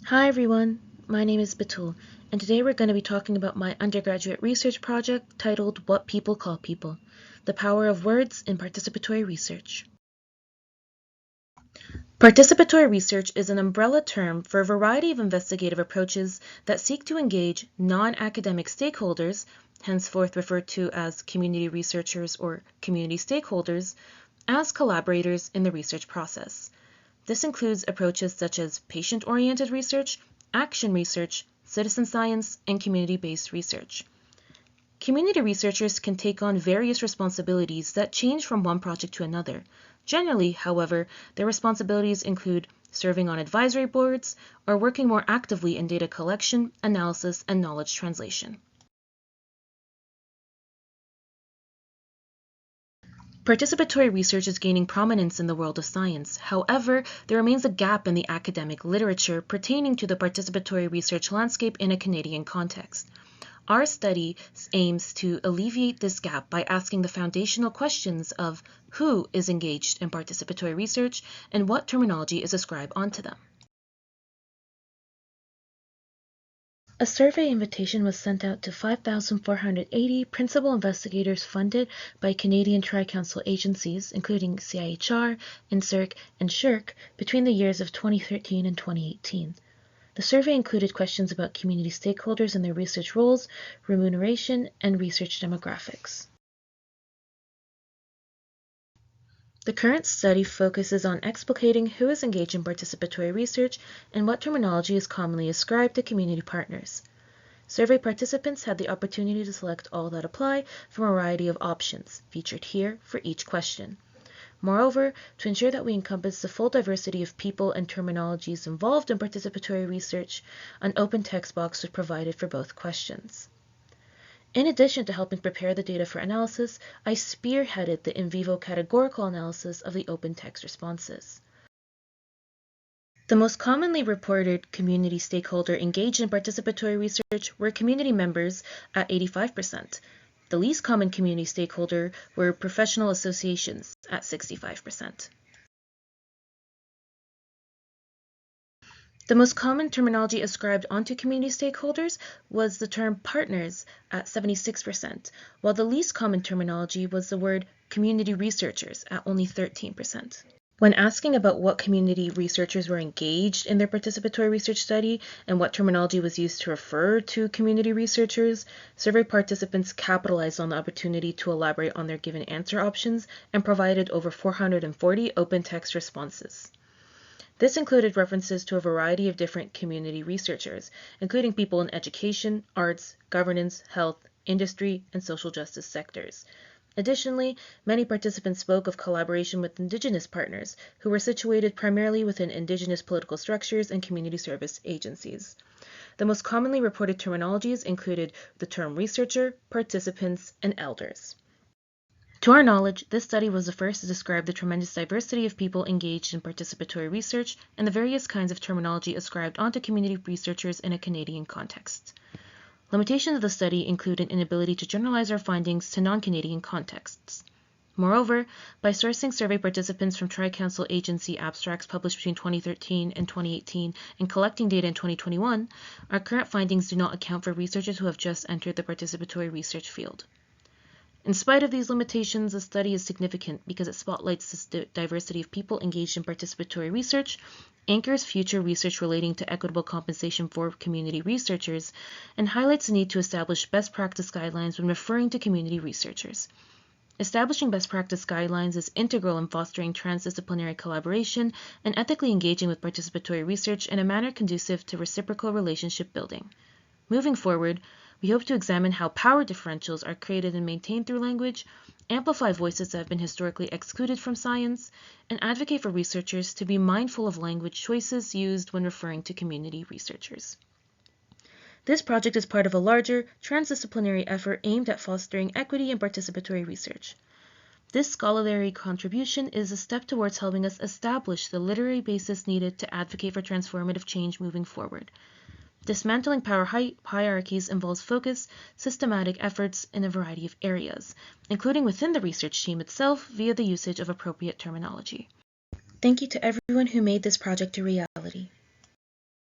Hi everyone, my name is Batool, and today we're going to be talking about my undergraduate research project titled What People Call People, the Power of Words in Participatory Research. Participatory research is an umbrella term for a variety of investigative approaches that seek to engage non-academic stakeholders, henceforth referred to as community researchers or community stakeholders, as collaborators in the research process. This includes approaches such as patient-oriented research, action research, citizen science, and community-based research. Community researchers can take on various responsibilities that change from one project to another. Generally, however, their responsibilities include serving on advisory boards or working more actively in data collection, analysis, and knowledge translation. Participatory research is gaining prominence in the world of science. However, there remains a gap in the academic literature pertaining to the participatory research landscape in a Canadian context. Our study aims to alleviate this gap by asking the foundational questions of who is engaged in participatory research and what terminology is ascribed onto them. A survey invitation was sent out to 5,480 principal investigators funded by Canadian Tri-Council agencies, including CIHR, INSERC, and SSHRC, between the years of 2013 and 2018. The survey included questions about community stakeholders and their research roles, remuneration, and research demographics. The current study focuses on explicating who is engaged in participatory research and what terminology is commonly ascribed to community partners. Survey participants had the opportunity to select all that apply from a variety of options, featured here for each question. Moreover, to ensure that we encompass the full diversity of people and terminologies involved in participatory research, an open text box was provided for both questions. In addition to helping prepare the data for analysis, I spearheaded the in vivo categorical analysis of the open text responses. The most commonly reported community stakeholder engaged in participatory research were community members at 85%. The least common community stakeholder were professional associations at 65%. The most common terminology ascribed onto community stakeholders was the term partners at 76%, while the least common terminology was the word community researchers at only 13%. When asking about what community researchers were engaged in their participatory research study and what terminology was used to refer to community researchers, survey participants capitalized on the opportunity to elaborate on their given answer options and provided over 440 open text responses. This included references to a variety of different community researchers, including people in education, arts, governance, health, industry, and social justice sectors. Additionally, many participants spoke of collaboration with Indigenous partners, who were situated primarily within Indigenous political structures and community service agencies. The most commonly reported terminologies included the term researcher, participants, and elders. To our knowledge, this study was the first to describe the tremendous diversity of people engaged in participatory research and the various kinds of terminology ascribed onto community researchers in a Canadian context. Limitations of the study include an inability to generalize our findings to non-Canadian contexts. Moreover, by sourcing survey participants from Tri-Council agency abstracts published between 2013 and 2018 and collecting data in 2021, our current findings do not account for researchers who have just entered the participatory research field. In spite of these limitations, the study is significant because it spotlights the diversity of people engaged in participatory research, anchors future research relating to equitable compensation for community researchers, and highlights the need to establish best practice guidelines when referring to community researchers. Establishing best practice guidelines is integral in fostering transdisciplinary collaboration and ethically engaging with participatory research in a manner conducive to reciprocal relationship building. Moving forward, we hope to examine how power differentials are created and maintained through language, amplify voices that have been historically excluded from science, and advocate for researchers to be mindful of language choices used when referring to community researchers. This project is part of a larger, transdisciplinary effort aimed at fostering equity in participatory research. This scholarly contribution is a step towards helping us establish the literary basis needed to advocate for transformative change moving forward. Dismantling power hierarchies involves focused, systematic efforts in a variety of areas, including within the research team itself via the usage of appropriate terminology. Thank you to everyone who made this project a reality.